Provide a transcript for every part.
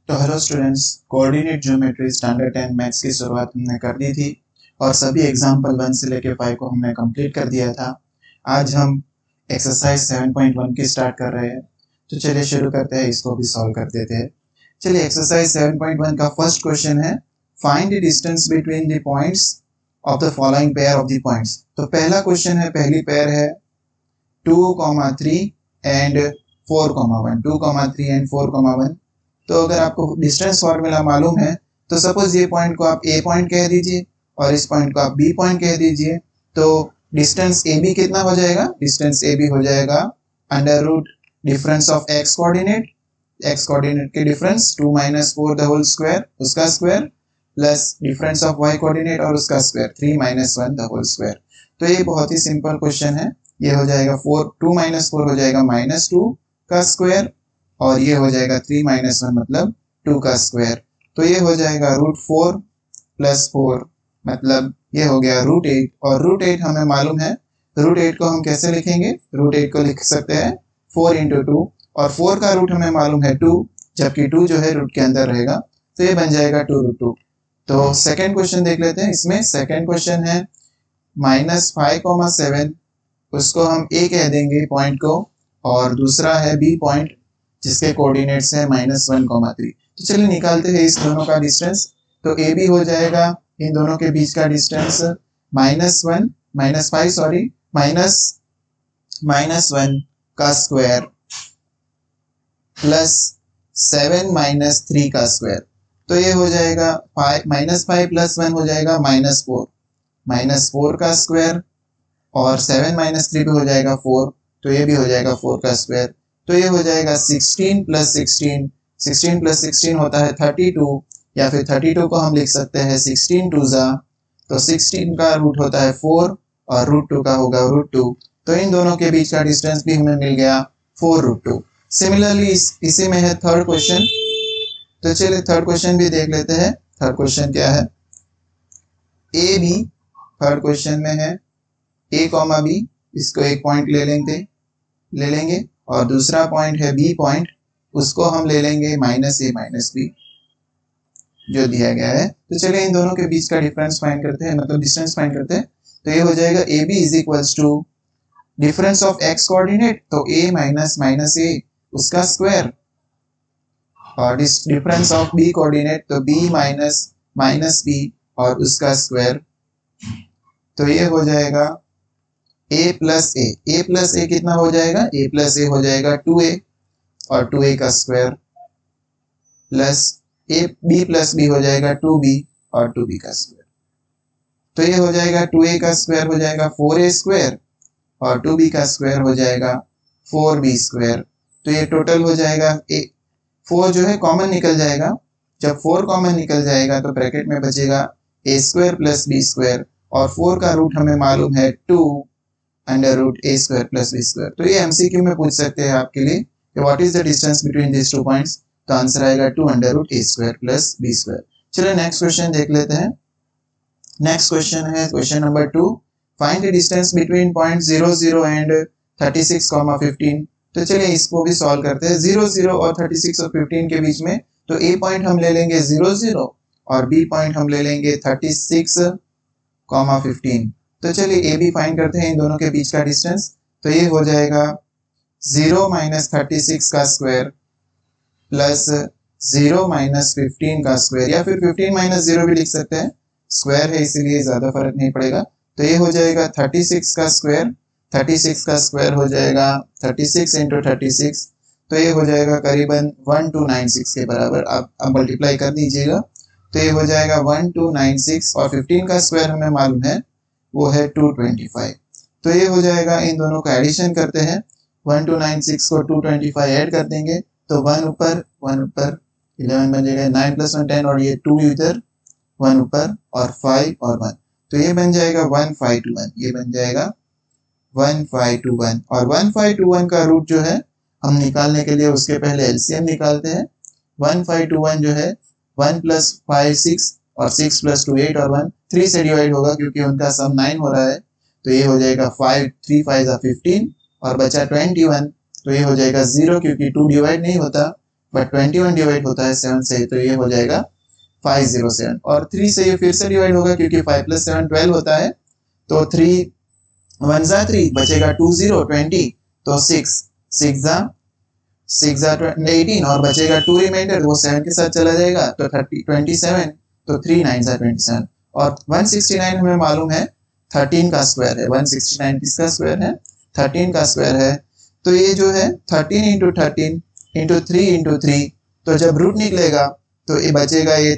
तो hello students, coordinate geometry standard 10 maths की शुरुआत हमने कर दी थी और सभी एग्जाम्पल 1 से लेकर 5 को हमने कंप्लीट कर दिया था। आज हम एक्सरसाइज 7.1 की स्टार्ट कर रहे हैं। तो चलिए शुरू करते हैं, इसको भी सॉल्व कर देते हैं। चलिए एक्सरसाइज 7.1 का फर्स्ट क्वेश्चन है, find the distance between the points of the following pair of the points. तो पहला क्वेश्चन है, पहली पेयर है 2,3 एंड 4,1, 2,3 एंड 4,1। तो अगर आपको डिस्टेंस फार्मूला मालूम है तो सपोज ये पॉइंट को आप ए पॉइंट कह दीजिए और इस पॉइंट को आप बी पॉइंट कह दीजिए, तो डिस्टेंस ए बी कितना हो जाएगा? डिस्टेंस ए बी हो जाएगा under root difference of X coordinate के डिफरेंस 2 - 4 द होल स्क्वायर, उसका square, plus difference of Y coordinate और उसका स्क्वायर 3 - 1 द होल स्क्वायर। तो ये बहुत ही सिंपल क्वेश्चन है। ये हो जाएगा 2 - 4 हो जाएगा -2 का स्क्वायर और ये हो जाएगा 3 - 1 मतलब 2 का स्क्वायर। तो ये हो जाएगा √4 + 4 मतलब ये हो गया √8 और √8 हमें मालूम है। √8 को हम कैसे लिखेंगे? √8 को लिख सकते हैं 4 × 2 और 4 का रूट हमें मालूम है 2, जबकि 2 जो है रूट के अंदर रहेगा, तो ये बन जाएगा 2√2। तो सेकेंड क्वेश्चन देख लेते हैं। इसमें सेकेंड क्वेश्चन है -5,7, उसको हम ए कह देंगे पॉइंट को, और दूसरा है बी पॉइंट जिसके कोऑर्डिनेट्स है -1,3। तो चलिए निकालते हैं इस दोनों का डिस्टेंस। तो ए बी हो जाएगा इन दोनों के बीच का डिस्टेंस -1 का स्क्वायर प्लस 7 - 3 का स्क्वायर। तो ये हो जाएगा -5 + 1 हो जाएगा -4 का स्क्वायर और 7 - 3 भी हो जाएगा 4, तो ये भी हो जाएगा 4 का स्क्वायर। तो ये हो जाएगा 16 + 16, 16 + 16 होता है 32, या फिर 32 को हम लिख सकते हैं 16 × 2, तो 16 का रूट होता है 4 और √2 का होगा √2। तो इन दोनों के बीच का डिस्टेंस भी हमें मिल गया 4√2। सिमिलरली इसी में है थर्ड क्वेश्चन। तो चलिए थर्ड क्वेश्चन भी देख लेते हैं। थर्ड क्वेश्चन क्या है? ए बी थर्ड क्वेश्चन में है a, b, इसको एक पॉइंट ले लेंगे और दूसरा पॉइंट है b पॉइंट, उसको हम ले लेंगे -a - b जो दिया गया है। तो चलिए इन दोनों के बीच का डिफरेंस फाइंड करते हैं, मतलब डिस्टेंस फाइंड करते हैं। तो ये हो जाएगा ab = difference of x coordinate, तो a - a उसका स्क्वायर, और डिफरेंस ऑफ b कोऑर्डिनेट, तो b - b और उसका स्क्वायर। तो ये हो जाएगा a + a कितना हो जाएगा? a + a हो जाएगा 2a और 2a का स्क्वायर, प्लस b + b हो जाएगा 2b और 2b का स्क्वायर। तो ये हो जाएगा 2a का स्क्वायर हो जाएगा 4a² और 2b का स्क्वायर हो जाएगा 4b²। तो ये टोटल हो जाएगा 4 जो है कॉमन निकल जाएगा। जब 4 कॉमन निकल जाएगा तो ब्रैकेट में बचेगा a² + b² और 4 का रूट हमें मालूम है 2 √a² + b²। तो ये MCQ में पूछ सकते हैं आपके लिए कि what is the distance between this two points. तो आंसर आएगा 2 √a² + b²। चलिए नेक्स्ट क्वेश्चन देख लेते हैं। नेक्स्ट क्वेश्चन है question number 2, find the distance between point 0, 0 and 36, 15। तो चलिए इसको भी सॉल्व करते हैं। 0, 0 और 36 और 15 के बीच में, तो ए पॉइंट हम ले लेंगे 0, 0 और बी पॉइंट हम ले लेंगे 36, 15। तो चलिए ए बी फाइंड करते हैं इन दोनों के बीच का डिस्टेंस। तो ये हो जाएगा 0 - 36 का स्क्वायर प्लस 0 - 15 का स्क्वायर, या फिर 15 - 0 भी लिख सकते हैं, स्क्वायर है इसीलिए ज्यादा फर्क नहीं पड़ेगा। तो ये हो जाएगा 36 का स्क्वायर, 36 का स्क्वायर हो जाएगा 36 × 36, तो ये हो जाएगा करीबन 1296 के बराबर। आप मल्टीप्लाई कर दीजिएगा, तो ये हो जाएगा 1296 और 15 का स्क्वायर हमें मालूम है वो है 225। तो ये हो जाएगा, इन दोनों का एडिशन करते हैं, 1296 को 225 ऐड कर देंगे तो 1 ऊपर 11 बन जाएगा, 9 + 1 10 और ये 2 इधर, 1 ऊपर और 5 और 1, तो ये बन जाएगा 1521। ये बन जाएगा 1521 और 1521 का रूट जो है हम निकालने के लिए उसके पहले एलसीएम निकालते हैं। 1521 जो है 1 + 5 6 और 6 + 2 8 और 1 3 से डिवाइड होगा क्योंकि उनका सम 9 हो रहा है। तो ये हो जाएगा 5 3 5 15 और बचा 21, तो ये हो जाएगा 0 क्योंकि 2 डिवाइड नहीं होता, बट 21 डिवाइड होता है 7 से, तो ये हो जाएगा 507। और 3 से ये फिर से डिवाइड होगा क्योंकि 5 + 7 12 होता है, तो 3 1 ज़ा 3 बचेगा 2 0 20, तो 6 6 ज़ा 18 और बचेगा 2 रिमाइंडर, वो 7 के साथ चला जाएगा तो 30 27, तो 3 9 ज़ा 27। और 169 हमें मालूम है 13 का स्क्वायर है। 169 किसका स्क्वायर है? 13 का स्क्वायर है। तो ये जो है 13 × 13 × 3 × 3, तो जब रूट निकलेगा तो ये बचेगा, ये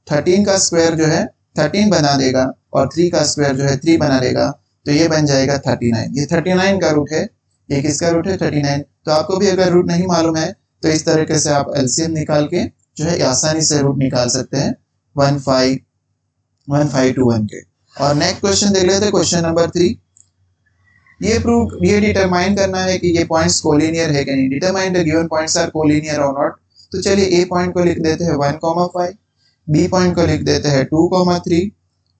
13 का स्क्वायर जो है 13 बना देगा और 3 का स्क्वायर जो है 3 बना देगा, तो ये बन जाएगा 39। ये 39 का रूट है। ये किसका रूट है? 39। तो आपको भी अगर रूट नहीं मालूम है तो इस तरीके से आप एलसीएम निकाल के जो है आसानी से रूट निकाल सकते हैं 1521 के। और नेक्स्ट क्वेश्चन देख लेते हैं, क्वेश्चन नंबर 3। ये डिटरमाइन करना है कि ये पॉइंट्स कोलिनियर है कि नहीं। Determine the given points are collinear और नॉट। तो चलिए ए पॉइंट को लिख देते हैं 1,5, बी पॉइंट को लिख देते हैं 2,3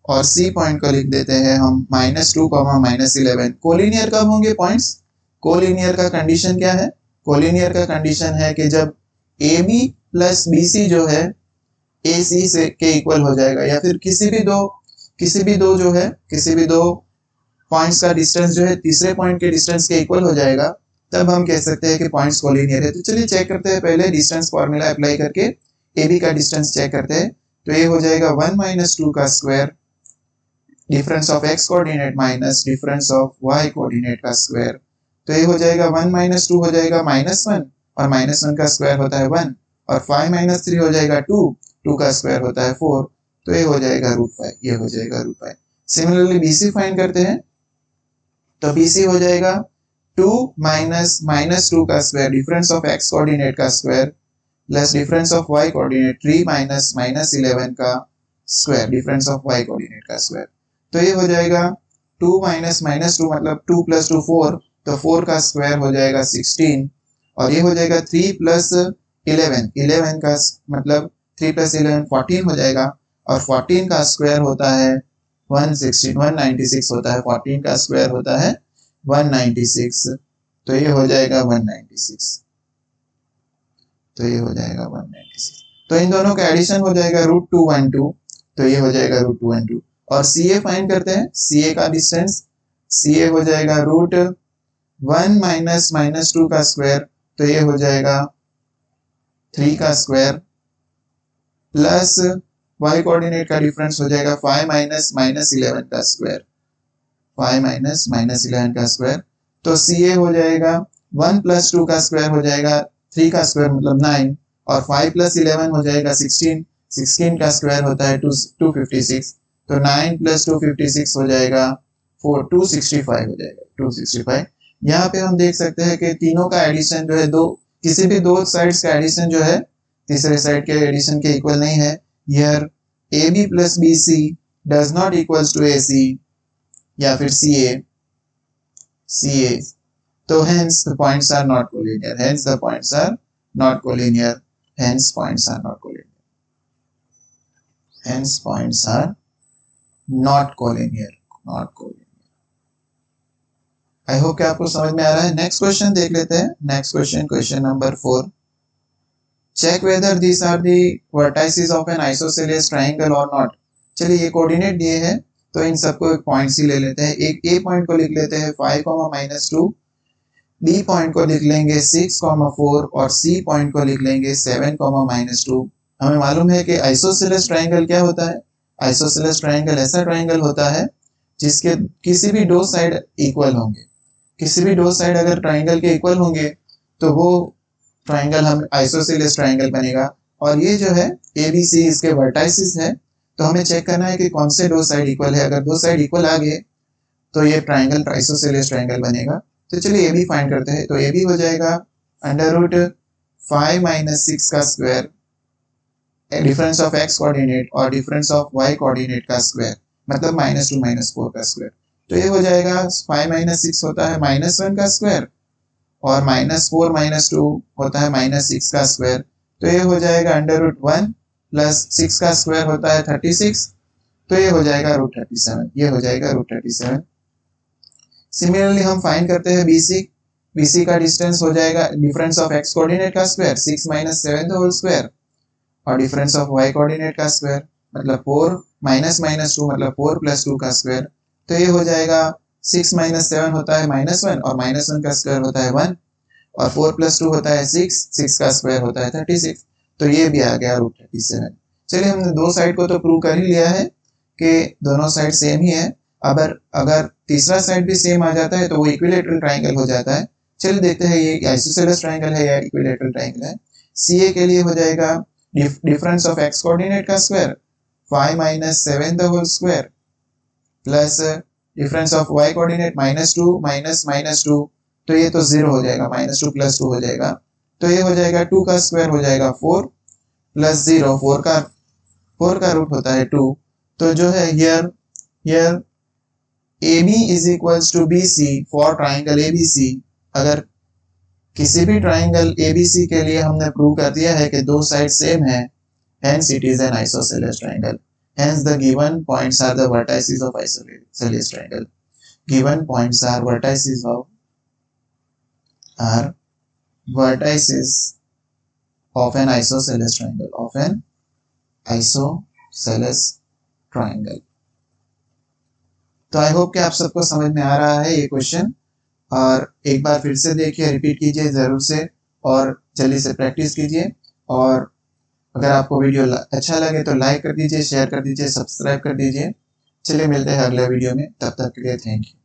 और सी पॉइंट को लिख देते हैं हम -2, -11। कोलिनियर कब होंगे पॉइंट्स? कोलिनियर का कंडीशन क्या है? कोलिनियर का कंडीशन है कि जब A B plus B C जो है ए सी से के इक्वल हो जाएगा, या फिर किसी भी दो पॉइंट्स का डिस्टेंस जो है तीसरे पॉइंट के डिस्टेंस के इक्वल हो जाएगा, तब हम कह सकते हैं कि पॉइंट्स कोलिनियर है। तो चलिए चेक करते हैं, पहले डिस्टेंस फॉर्मूला अप्लाई करके ए बी का डिस्टेंस चेक करते हैं। तो ये हो जाएगा 1 - 2 का square, difference of x coordinate minus difference of y coordinate का स्क्वायर। तो ये हो जाएगा 1 - 2 हो जाएगा -1, और -1 का स्क्वायर होता है 1, और 5 - 3 हो जाएगा 2, 2 का स्क्वायर होता है 4, तो ये हो जाएगा √5। ये हो जाएगा √5। सिमिलरली BC फाइंड करते हैं, तो BC हो जाएगा 2 - -2 का square, difference of x coordinate का square plus difference of y coordinate 3 - -11 का square, difference of y coordinate का स्क्वायर। तो ये हो जाएगा 2 - -2 मतलब 2 + 2 4, तो 4 का स्क्वायर हो जाएगा 16, और ये हो जाएगा 3 + 11 का मतलब 3 + 11 14 हो जाएगा, और 14 का स्क्वायर होता है 196 होता है। 14 का स्क्वायर होता है 196, तो ये हो जाएगा 196। तो ये हो जाएगा 196। तो इन दोनों का एडिशन हो जाएगा √212, तो ये हो जाएगा √212। और CA फाइंड करते हैं। CA का डिस्टेंस, CA हो जाएगा √1 - -2 का स्क्वायर, तो ये हो जाएगा 3 का स्क्वायर प्लस y कोऑर्डिनेट का डिफरेंस हो जाएगा 5 - -11 का स्क्वायर, 5 - -11 का स्क्वायर। तो CA हो जाएगा 1 + 2 का स्क्वायर हो जाएगा 3 का स्क्वायर मतलब 9, और 5 + 11 हो जाएगा 16, 16 का स्क्वायर होता है 256, तो 9 + 256 हो जाएगा 265 हो जाएगा 265। यहाँ पे हम देख सकते हैं कि तीनों का एडिशन जो है किसी भी दो साइड्स का एडिशन जो है तीसरे साइड के एडिशन के इक्वल नहीं है। Here AB + BC does not equals to AC या फिर CA, तो hence the points are not collinear, hence points are not collinear. I hope कि आपको समझ में आ रहा है। नेक्स्ट क्वेश्चन देख लेते हैं। Next question number 4। Check whether this are the vertices of an isosceles triangle और नॉट। चलिए ये कोऑर्डिनेट दिए हैं तो इन सबको एक पॉइंट्स ही ले लेते हैं। एक ए पॉइंट को लिख लेते हैं 5, -2, बी पॉइंट को लिख लेंगे 6, 4 और सी पॉइंट को लिख लेंगे 7, -2। हमें मालूम है कि आइसोसेलेस ट्राइंगल क्या होता है। आइसोसेलेस ट्राइंगल ऐसा ट्राइंगल होता है जिसके किसी भी दो साइड इक्वल होंगे। किसी भी दो साइड अगर ट्राइंगल के इक्वल होंगे तो वो ट्राइंगल हम आइसोसेलेस ट्राइंगल बनेगा। और ये जो है ABC इसके वर्टाइसेस है, तो हमें चेक करना है कि कौन से दो साइड इक्वल है। अगर दो साइड इक्वल आ गए तो ये ट्राइंगल आइसोसेलेस ट्राइंगल बनेगा। तो चलिए AB फाइंड करते हैं। तो AB हो जाएगा √5 - 6 का square, difference of x coordinate और डिफरेंस ऑफ y कोऑर्डिनेट का स्क्वायर मतलब -2 - 4 का स्क्वायर। तो ये हो जाएगा 5 - 6 होता है -1 का स्क्वायर और -4 - 2 होता है -6 का स्क्वायर। तो ये हो जाएगा √1 प्लस 6 का स्क्वायर होता है 36, तो ये हो जाएगा √37। ये हो जाएगा √37। सिमिलरली हम फाइंड करते हैं BC। BC का डिस्टेंस हो जाएगा डिफरेंस ऑफ x कोऑर्डिनेट का square 6 minus 7 the whole square और डिफरेंस ऑफ y कोऑर्डिनेट का स्क्वायर मतलब 4 माइनस माइनस 2 मतलब 4 प्लस 2 का स्क्वायर। तो ये हो जाएगा 6 माइनस 7 होता है -1 और -1 का स्क्वायर होता है 1 और 4 प्लस 2 होता है 6, 6 का स्क्वायर होता है 36। तो ये भी आ गया √37। चलिए हमने दो साइड को तो प्रूव कर ही लिया है कि दोनों साइड सेम ही है। अगर तीसरा साइड भी सेम आ जाता है तो वो इक्विलेटरल ट्राइंगल हो जाता है। चलिए देखते हैं ये आइसोसेलेस ट्राइंगल है या इक्विलेटरल ट्राइंगल है। CA के लिए हो जाएगा डिफरेंस ऑफ x कोऑर्डिनेट का square 5 minus 7 the whole square plus difference of y coordinate -2 minus -2 तो ये तो 0 हो जाएगा, -2 प्लस 2 हो जाएगा। तो ये हो जाएगा 2 का स्क्वायर हो जाएगा 4 प्लस 0 4 का रूट होता है 2। तो जो है here AB is equals to BC for triangle ABC। अगर किसी भी ट्राइंगल ABC के लिए हमने प्रूव कर दिया है कि दो साइड सेम है, hence it is an isosceles triangle। Hence the given points are the vertices of isosceles triangle। Given points are vertices of an isosceles triangle। तो आई होप कि आप सबको समझ में आ रहा है ये क्वेश्चन, और एक बार फिर से देखिए, रिपीट कीजिए ज़रूर से और जल्दी से प्रैक्टिस कीजिए। और अगर आपको वीडियो अच्छा लगे तो लाइक कर दीजिए, शेयर कर दीजिए, सब्सक्राइब कर दीजिए। चलिए मिलते हैं अगले वीडियो में, तब तक के लिए थैंक यू।